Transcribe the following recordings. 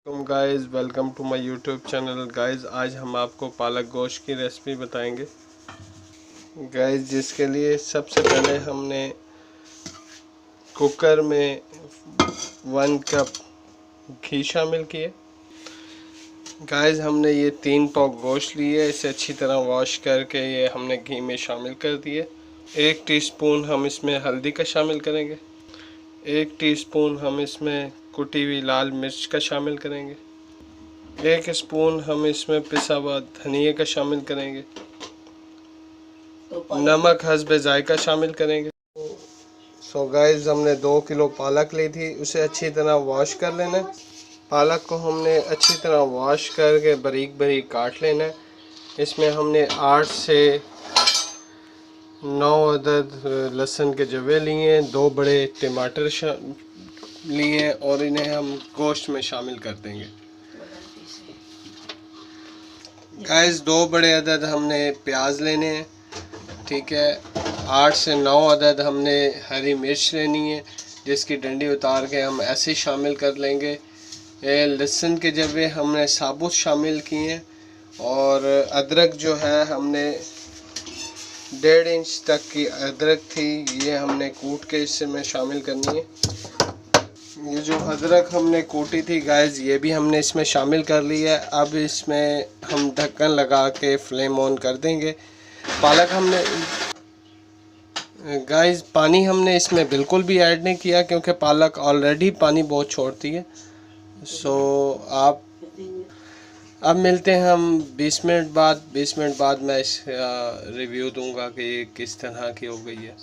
Guys, welcome to my YouTube channel. Guys, आज हम आपको पालक गोश्त की रेसिपी बताएंगे। गाइस, जिसके लिए सबसे पहले हमने कुकर में 1 कप घी शामिल किए। गाइस, हमने ये 3 पाव गोश्त लिए, इसे अच्छी तरह वॉश करके ये हमने घी में शामिल कर दिए। 1 टीस्पून हम इसमें हल्दी का शामिल करेंगे। 1 टीस्पून हम इसमें कुटी हुई लाल मिर्च का शामिल करेंगे। 1 स्पून हम इसमें पिसा हुआ धनिया का शामिल करेंगे। नमक हस्बे जायका शामिल करेंगे। सो गाइस, हमने 2 किलो पालक ली थी, उसे अच्छी तरह वॉश कर लेना है। पालक को हमने अच्छी तरह वॉश करके बारीक बारीक काट लेना है। इसमें हमने 8 से 9 अदद लहसुन के जवे लिए, 2 बड़े टमाटर लिए और इन्हें हम गोश्त में शामिल कर देंगे। गाइस, 2 बड़े अदद हमने प्याज लेने हैं, ठीक है। 8 से 9 अदद हमने हरी मिर्च लेनी है, जिसकी डंडी उतार के हम ऐसे शामिल कर लेंगे। लहसुन के जवे हमने साबुत शामिल किए और अदरक जो है हमने 1.5 इंच तक की अदरक थी, ये हमने कूट के इससे में शामिल करनी है। ये जो अदरक हमने कूटी थी गाइस, ये भी हमने इसमें शामिल कर ली है। अब इसमें हम ढक्कन लगा के फ्लेम ऑन कर देंगे। पालक हमने गाइस, पानी हमने इसमें बिल्कुल भी ऐड नहीं किया क्योंकि पालक ऑलरेडी पानी बहुत छोड़ती है। सो आप अब मिलते हैं हम 20 मिनट बाद। 20 मिनट बाद मैं इसका रिव्यू दूंगा कि ये किस तरह की हो गई है।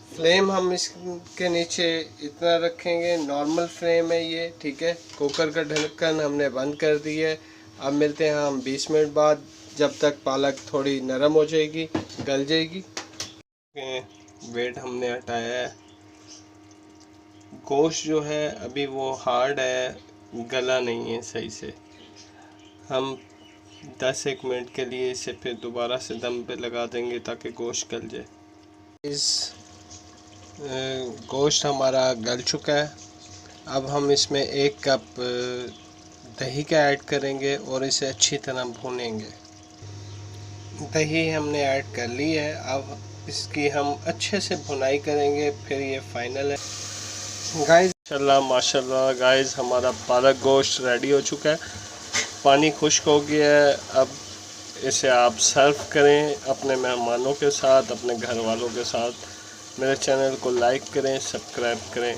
फ्लेम हम इसके नीचे इतना रखेंगे, नॉर्मल फ्लेम है ये, ठीक है। कुकर का ढक्कन हमने बंद कर दिया है। अब मिलते हैं हम 20 मिनट बाद, जब तक पालक थोड़ी नरम हो जाएगी, गल जाएगी। वेट हमने हटाया है। गोश्त जो है अभी वो हार्ड है, गला नहीं है सही से। हम 10-1 मिनट के लिए इसे फिर दोबारा से दम पे लगा देंगे ताकि गोश्त गल जाए। इस गोश्त हमारा गल चुका है। अब हम इसमें 1 कप दही का ऐड करेंगे और इसे अच्छी तरह भूनेंगे। दही हमने ऐड कर ली है, अब इसकी हम अच्छे से भुनाई करेंगे, फिर ये फाइनल है। गाइस, माशाल्लाह गाइस, हमारा पालक गोश्त रेडी हो चुका है। पानी खुश्क हो गया है। अब इसे आप सर्व करें अपने मेहमानों के साथ, अपने घर वालों के साथ। मेरे चैनल को लाइक करें, सब्सक्राइब करें।